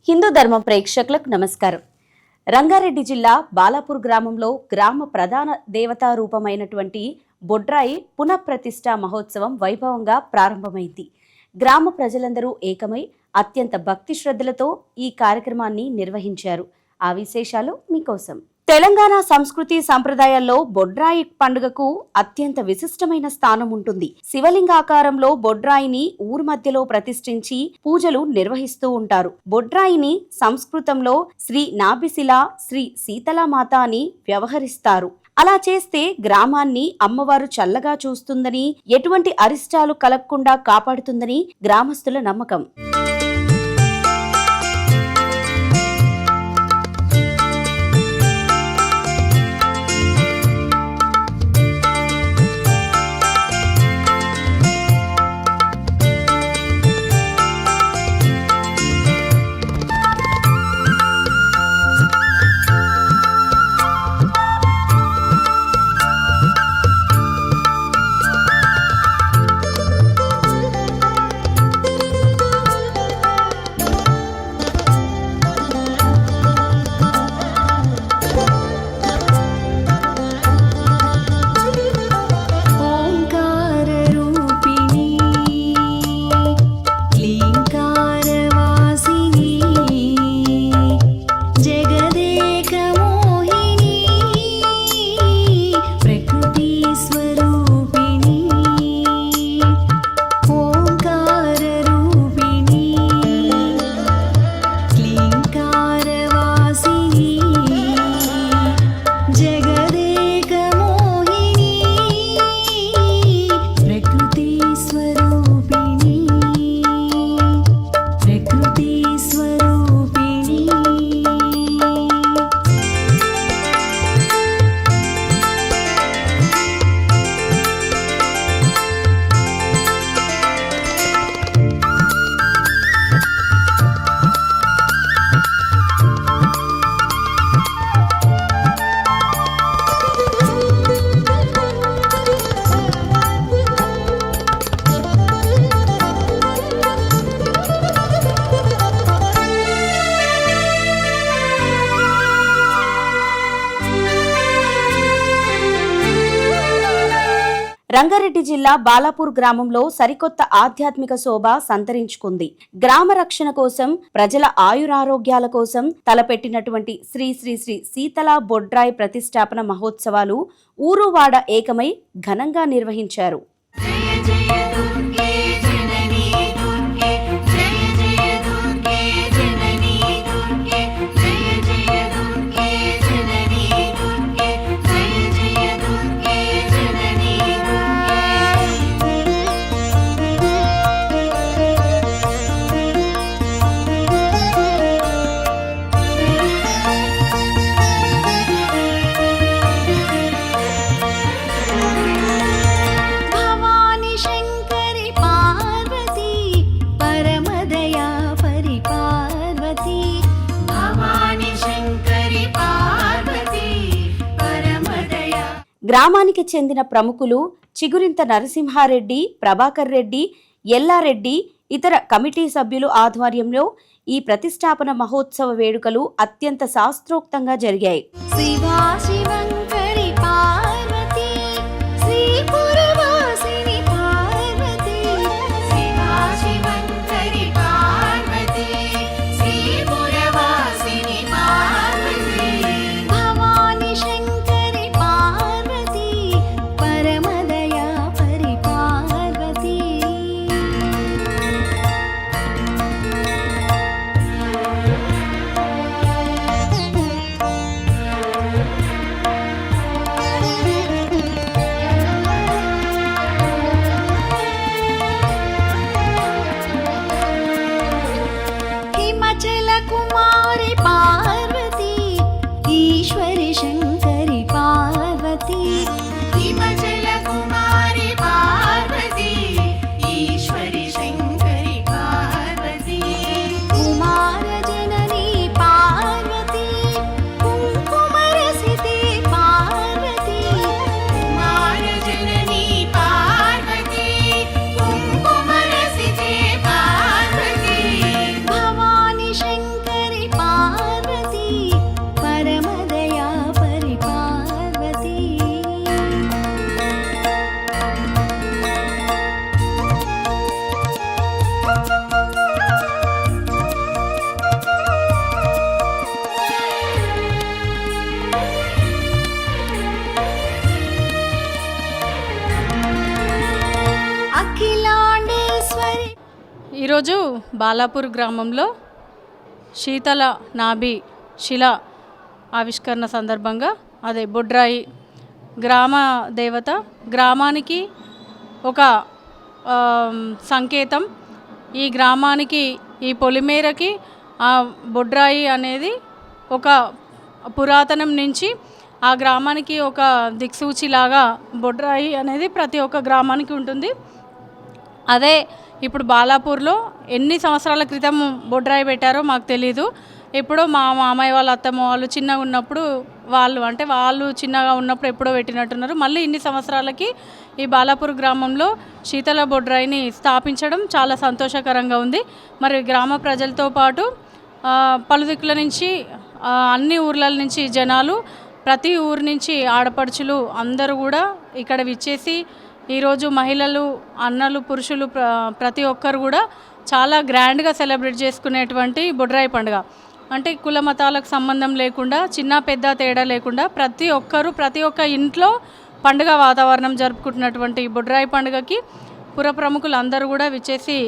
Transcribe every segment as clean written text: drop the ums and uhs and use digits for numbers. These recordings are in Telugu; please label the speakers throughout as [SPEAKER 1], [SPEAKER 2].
[SPEAKER 1] హిందూ ధర్మం ప్రేక్షకులకు నమస్కారం. రంగారెడ్డి జిల్లా బాలాపూర్ గ్రామంలో గ్రామ ప్రధాన దేవతా రూపమైనటువంటి బొడ్రాయి పునఃప్రతిష్ఠ మహోత్సవం వైభవంగా ప్రారంభమైంది. గ్రామ ప్రజలందరూ ఏకమై అత్యంత భక్తి శ్రద్ధలతో ఈ కార్యక్రమాన్ని నిర్వహించారు. ఆ విశేషాలు మీకోసం. తెలంగాణ సంస్కృతి సంప్రదాయాల్లో బొడ్రాయి పండుగకు అత్యంత విశిష్టమైన స్థానం ఉంటుంది. శివలింగాకారంలో బొడ్రాయిని ఊరు మధ్యలో ప్రతిష్ఠించి పూజలు నిర్వహిస్తూ ఉంటారు. బొడ్రాయిని సంస్కృతంలో శ్రీ నాభిశిల, శ్రీ శీతలామాత అని వ్యవహరిస్తారు. అలా చేస్తే గ్రామాన్ని అమ్మవారు చల్లగా చూస్తుందని, ఎటువంటి అరిష్టాలు కలగకుండా కాపాడుతుందని గ్రామస్తుల నమ్మకం. రంగారెడ్డి జిల్లా బాలాపూర్ గ్రామంలో సరికొత్త ఆధ్యాత్మిక శోభ సంతరించుకుంది. గ్రామ రక్షణ కోసం, ప్రజల ఆయురారోగ్యాల కోసం తలపెట్టినటువంటి శ్రీ శ్రీ శ్రీ శీతల బొడ్రాయి ప్రతిష్టాపన మహోత్సవాలు ఊరువాడ ఏకమై ఘనంగా నిర్వహించారు. గ్రామానికి చెందిన ప్రముఖులు చిగురింత నరసింహారెడ్డి, ప్రభాకర్ రెడ్డి, ఎల్లారెడ్డి, ఇతర కమిటీ సభ్యులు ఆధ్వర్యంలో ఈ ప్రతిష్టాపన మహోత్సవ వేడుకలు అత్యంత శాస్త్రోక్తంగా జరిగాయి.
[SPEAKER 2] ఈరోజు బాలాపూర్ గ్రామంలో శీతల నాభి శిల ఆవిష్కరణ సందర్భంగా అదే బొడ్రాయి గ్రామ దేవత, గ్రామానికి ఒక సంకేతం. ఈ గ్రామానికి, ఈ పొలిమేరకి ఆ బొడ్రాయి అనేది ఒక పురాతనం నుంచి ఆ గ్రామానికి ఒక దిక్సూచిలాగా బొడ్రాయి అనేది ప్రతి ఒక్క గ్రామానికి ఉంటుంది. అదే ఇప్పుడు బాలాపూర్లో ఎన్ని సంవత్సరాల క్రితం బొడ్రాయి పెట్టారో మాకు తెలీదు. ఎప్పుడో మా మామయ్య వాళ్ళ అత్తమ్మ వాళ్ళు చిన్నగా ఉన్నప్పుడు, వాళ్ళు చిన్నగా ఉన్నప్పుడు ఎప్పుడో పెట్టినట్టున్నారు. మళ్ళీ ఇన్ని సంవత్సరాలకి ఈ బాలాపూర్ గ్రామంలో శీతల బొడ్రాయిని స్థాపించడం చాలా సంతోషకరంగా ఉంది. మరి గ్రామ ప్రజలతో పాటు పలుదిక్కుల నుంచి, అన్ని ఊర్ల నుంచి జనాలు, ప్రతి ఊరు నుంచి ఆడపడుచులు అందరూ కూడా ఇక్కడ విచ్చేసి ఈరోజు మహిళలు, అన్నలు, పురుషులు ప్రతి ఒక్కరు కూడా చాలా గ్రాండ్గా సెలబ్రేట్ చేసుకునేటువంటి బొడ్రాయి పండుగ. అంటే కుల మతాలకు సంబంధం లేకుండా, చిన్న పెద్ద తేడా లేకుండా ప్రతి ఒక్కరు, ప్రతి ఒక్క ఇంట్లో పండుగ వాతావరణం జరుపుకుంటున్నటువంటి బొడ్రాయి పండుగకి పుర ప్రముఖులు అందరూ కూడా విచ్చేసి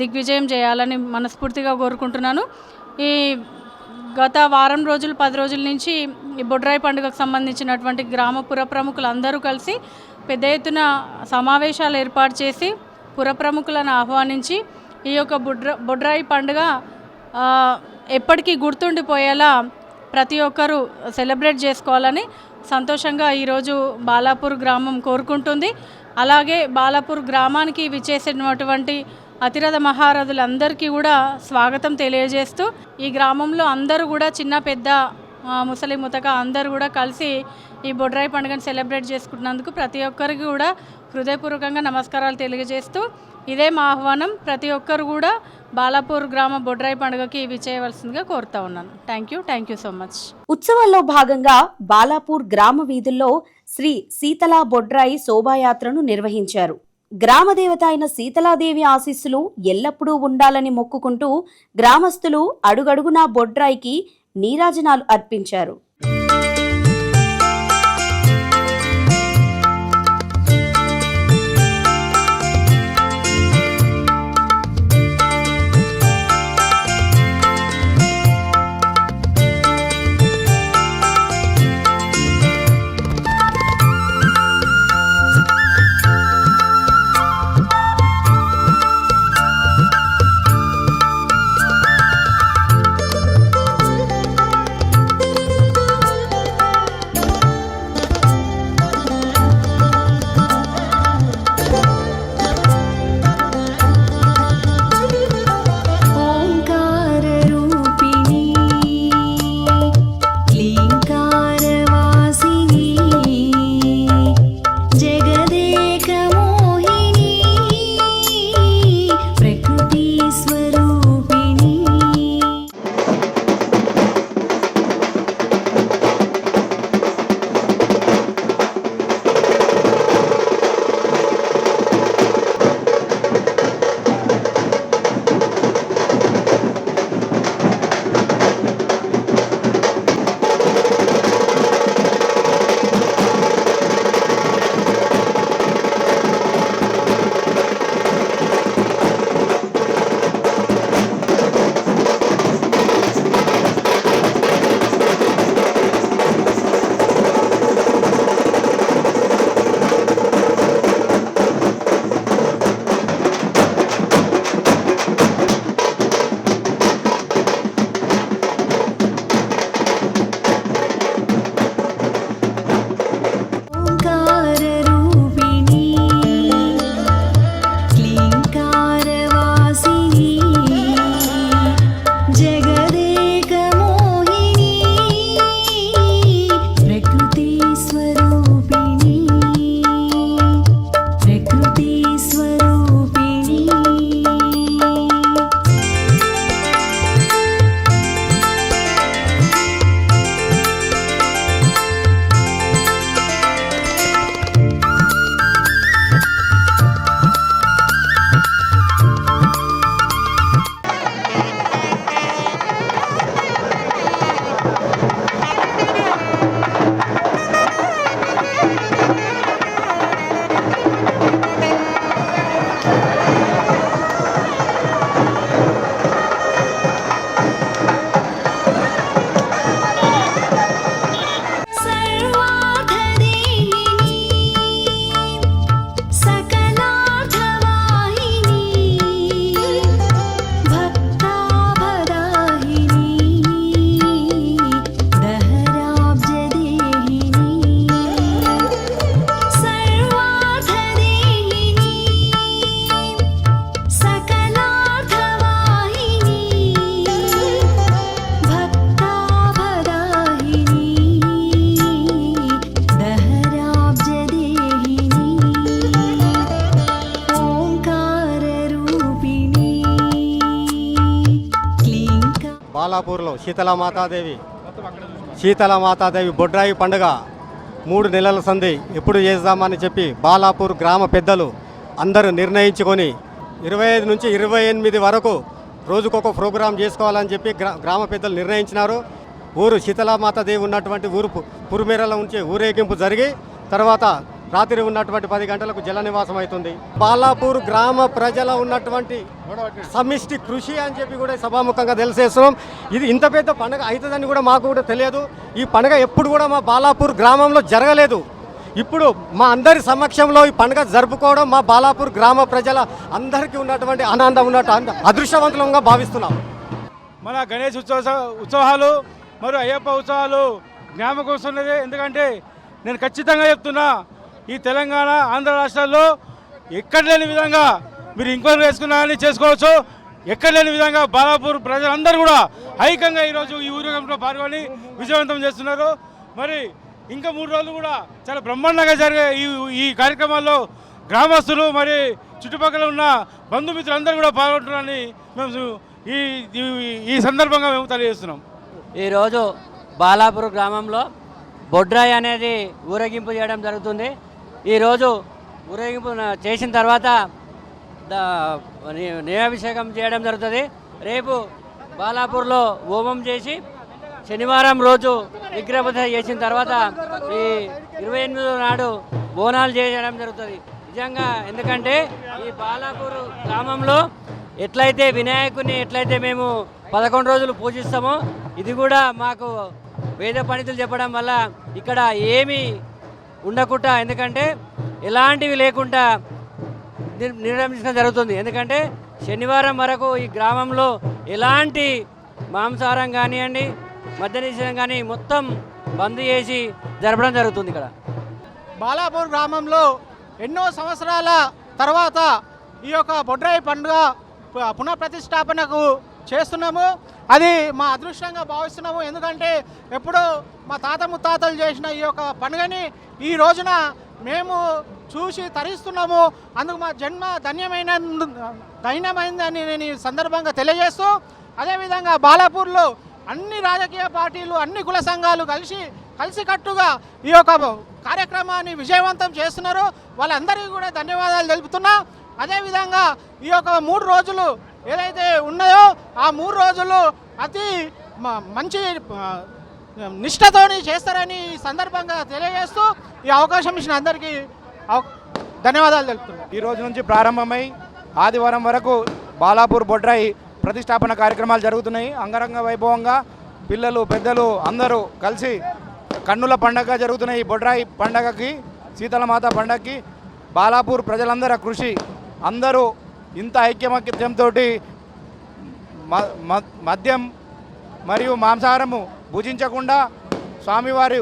[SPEAKER 2] దిగ్విజయం చేయాలని మనస్ఫూర్తిగా కోరుకుంటున్నాను. ఈ గత వారం రోజులు, 10 రోజుల నుంచి ఈ బొడ్రాయి పండుగకు సంబంధించినటువంటి గ్రామ పుర ప్రముఖులు అందరూ కలిసి పెద్ద ఎత్తున సమావేశాలు ఏర్పాటు చేసి పుర ప్రముఖులను ఆహ్వానించి ఈ యొక్క బొడ్రాయి పండుగ ఎప్పటికీ గుర్తుండిపోయేలా ప్రతి ఒక్కరూ సెలబ్రేట్ చేసుకోవాలని సంతోషంగా ఈరోజు బాలాపూర్ గ్రామం కోరుకుంటుంది. అలాగే బాలాపూర్ గ్రామానికి విచ్చేసినటువంటి అతిరథ మహారథులందరికీ కూడా స్వాగతం తెలియజేస్తూ, ఈ గ్రామంలో అందరూ కూడా చిన్న పెద్ద, ముసలి ముతక అందరూ కూడా కలిసి ఈ బొడ్రాయి పండుగను సెలబ్రేట్ చేసుకుంటున్నందుకు ప్రతి ఒక్కరికి కూడా హృదయపూర్వకంగా నమస్కారాలు తెలియజేస్తూ, ఇదే మా ఆహ్వానం. ప్రతి ఒక్కరు కూడా బాలాపూర్ గ్రామ బొడ్రాయి పండుగకి విచ్చేయవలసిందిగా కోరుతా ఉన్నాను. Thank you so much.
[SPEAKER 1] ఉత్సవాల్లో భాగంగా బాలాపూర్ గ్రామ వీధుల్లో శ్రీ శీతలా బొడ్రాయి శోభాయాత్రను నిర్వహించారు. గ్రామదేవత అయిన శీతలాదేవి ఆశీస్సులు ఎల్లప్పుడూ ఉండాలని మొక్కుకుంటూ గ్రామస్తులు అడుగడుగునా బొడ్రాయికి నీరాజనాలు అర్పించారు.
[SPEAKER 3] బాలాపూర్లో శీతలమాతాదేవి బొడ్రాయి పండుగ 3 నెలల సంధి ఎప్పుడు చేద్దామని చెప్పి బాలాపూర్ గ్రామ పెద్దలు అందరూ నిర్ణయించుకొని 25 నుంచి 28 వరకు రోజుకొక ప్రోగ్రాం చేసుకోవాలని చెప్పి గ్రామ పెద్దలు నిర్ణయించినారు. ఊరు శీతలమాతాదేవి ఉన్నటువంటి ఊరు పురుమేరలో ఉంచి ఊరేగింపు జరిగి తర్వాత రాత్రి ఉన్నటువంటి 10 గంటలకు జల నివాసం అవుతుంది. బాలాపూర్ గ్రామ ప్రజల ఉన్నటువంటి సమిష్టి కృషి అని చెప్పి కూడా సభాముఖంగా తెలిసేస్తున్నాం. ఇది ఇంత పెద్ద పండుగ అవుతుందని కూడా మాకు కూడా తెలియదు. ఈ పండుగ ఎప్పుడు కూడా మా బాలాపూర్ గ్రామంలో జరగలేదు. ఇప్పుడు మా అందరి సమక్షంలో ఈ పండుగ జరుపుకోవడం మా బాలాపూర్ గ్రామ ప్రజల అందరికీ ఉన్నటువంటి ఆనందం ఉన్నట్టు అదృష్టవంతులంగా భావిస్తున్నాం.
[SPEAKER 4] మన గణేష్ ఉత్సవాలు మరియు అయ్యప్ప ఉత్సవాలు జ్ఞాపకం వస్తున్నది. ఎందుకంటే నేను ఖచ్చితంగా చెప్తున్నా, ఈ తెలంగాణ ఆంధ్ర రాష్ట్రాల్లో ఎక్కడ లేని విధంగా మీరు ఎంక్వైరీ వేసుకున్నారని చేసుకోవచ్చు. ఎక్కడ లేని విధంగా బాలాపూర్ ప్రజలందరూ కూడా ఐక్యంగా ఈరోజు ఈ ఊరేగింపులో పాల్గొని విజయవంతం చేస్తున్నారు. మరి ఇంకా 3 రోజులు కూడా చాలా బ్రహ్మాండంగా జరిగే ఈ కార్యక్రమాల్లో గ్రామస్తులు మరి చుట్టుపక్కల ఉన్న బంధుమిత్రులందరూ కూడా పాల్గొంటున్నారని మేము ఈ సందర్భంగా మేము తెలియజేస్తున్నాం.
[SPEAKER 5] ఈరోజు బాలాపూర్ గ్రామంలో బొడ్రాయి అనేది ఊరేగింపు చేయడం జరుగుతుంది. ఈరోజు ఊరేగింపు చేసిన తర్వాత నియాభిషేకం చేయడం జరుగుతుంది. రేపు బాలాపూర్లో హోమం చేసి శనివారం రోజు విగ్రహ ప్రతిష్ఠ చేసిన తర్వాత ఈ 28 నాడు బోనాలు చేయడం జరుగుతుంది. నిజంగా ఎందుకంటే ఈ బాలాపూర్ గ్రామంలో ఎట్లయితే వినాయకుని మేము 11 రోజులు పూజిస్తామో ఇది కూడా మాకు వేద పండితులు చెప్పడం వల్ల ఇక్కడ ఏమీ ఉండకుండా, ఎందుకంటే ఎలాంటివి లేకుండా నిర్వహించడం జరుగుతుంది. ఎందుకంటే శనివారం వరకు ఈ గ్రామంలో ఎలాంటి మాంసాహారం కానివ్వండి, మద్య నిషేధం కానీ మొత్తం బంద్ చేసి జరపడం జరుగుతుంది. ఇక్కడ
[SPEAKER 6] బాలాపూర్ గ్రామంలో ఎన్నో సంవత్సరాల తర్వాత ఈ యొక్క బొడ్రాయి పండుగ పునఃప్రతిష్టాపనకు చేస్తున్నాము. అది మా అదృష్టంగా భావిస్తున్నాము. ఎందుకంటే ఎప్పుడో మా తాత ముత్తాతలు చేసిన ఈ యొక్క పండుగని ఈ రోజున మేము చూసి తరిస్తున్నాము. అందుకు మా జన్మ ధన్యమైందని నేను ఈ సందర్భంగా తెలియజేస్తూ, అదేవిధంగా బాలాపూర్లో అన్ని రాజకీయ పార్టీలు, అన్ని కుల సంఘాలు కలిసికట్టుగా ఈ యొక్క కార్యక్రమాన్ని విజయవంతం చేస్తున్నారు. వాళ్ళందరికీ కూడా ధన్యవాదాలు తెలుపుతున్నా. అదేవిధంగా ఈ యొక్క 3 రోజులు ఏదైతే ఉన్నాయో ఆ 3 రోజులు అతి మంచి నిష్ఠతోని చేస్తారని ఈ సందర్భంగా తెలియజేస్తూ ఈ అవకాశం ఇచ్చిన అందరికీ ధన్యవాదాలు తెలుపుతున్నాను.
[SPEAKER 4] ఈ రోజు నుంచి ప్రారంభమై ఆదివారం వరకు బాలాపూర్ బొడ్రాయి ప్రతిష్టాపన కార్యక్రమాలు జరుగుతున్నాయి. అంగరంగ వైభవంగా పిల్లలు పెద్దలు అందరూ కలిసి కన్నుల పండగ జరుగుతున్నాయి. ఈ బొడ్రాయి పండగకి, శీతలమాత పండగకి బాలాపూర్ ప్రజలందరి కృషి, అందరూ ఇంత ఐక్యమత్యంతో మద్యం మరియు మాంసాహారము భుజించకుండా స్వామివారి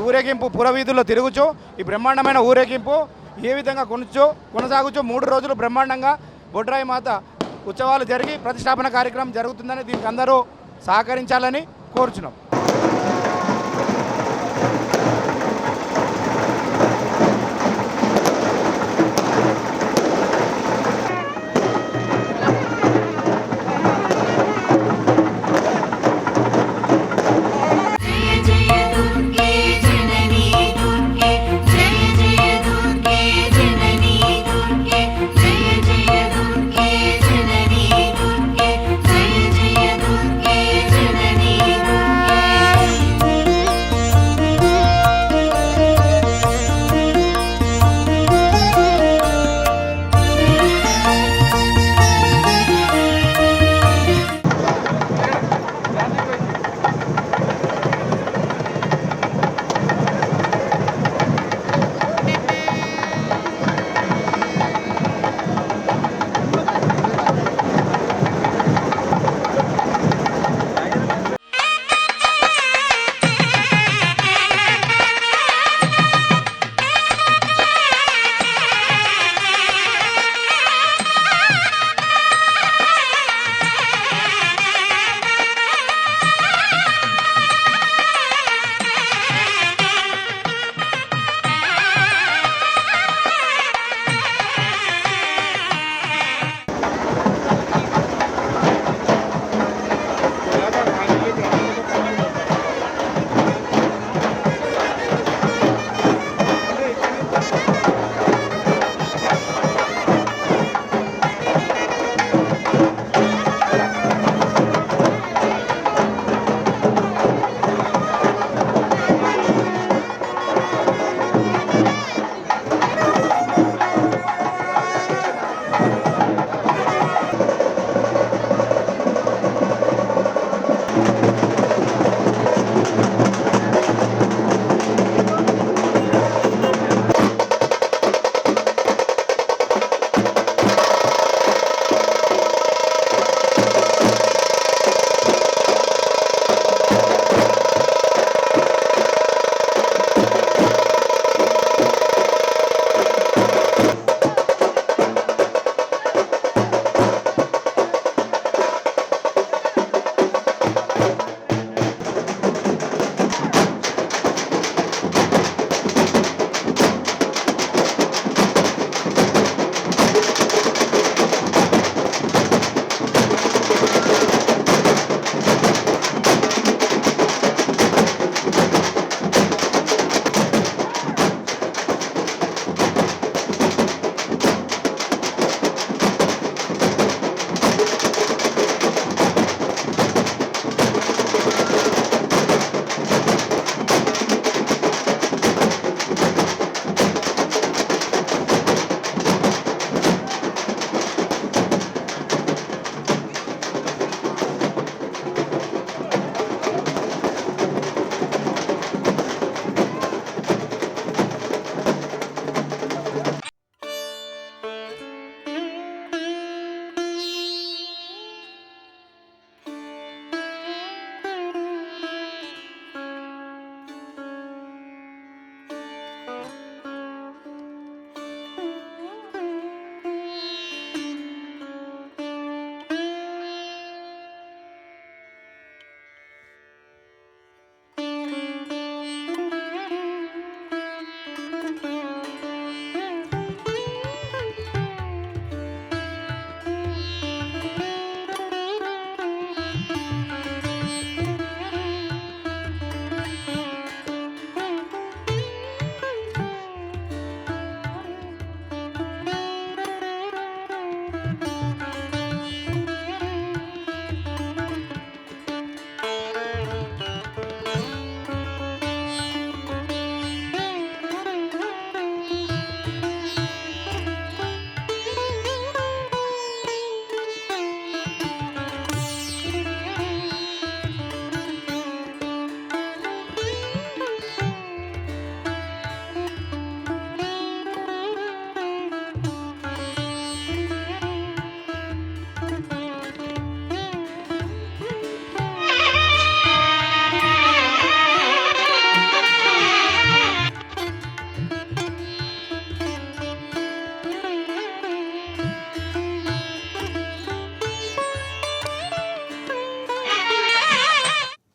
[SPEAKER 4] ఊరేగింపు పురవీధుల్లో తిరుగుచు ఈ బ్రహ్మాండమైన ఊరేగింపు ఏ విధంగా కొనసాగుచు 3 రోజులు బ్రహ్మాండంగా బొడ్రాయి మాత ఉత్సవాలు జరిగి ప్రతిష్టాపన కార్యక్రమం జరుగుతుందని దీనికి అందరూ సహకరించాలని కోరుచున్నాం.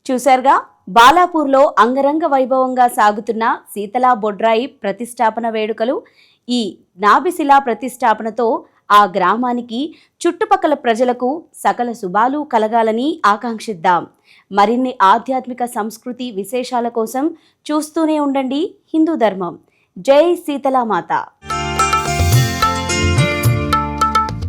[SPEAKER 1] చూశారుగా, బాలాపూర్లో అంగరంగ వైభవంగా సాగుతున్న శీతలా బొడ్రాయి ప్రతిష్టాపన వేడుకలు. ఈ నాభిశిలా ప్రతిష్టాపనతో ఆ గ్రామానికి, చుట్టుపక్కల ప్రజలకు సకల శుభాలు కలగాలని ఆకాంక్షిద్దాం. మరిన్ని ఆధ్యాత్మిక సంస్కృతి విశేషాల కోసం చూస్తూనే ఉండండి హిందూ ధర్మం. జై శీతలామాత.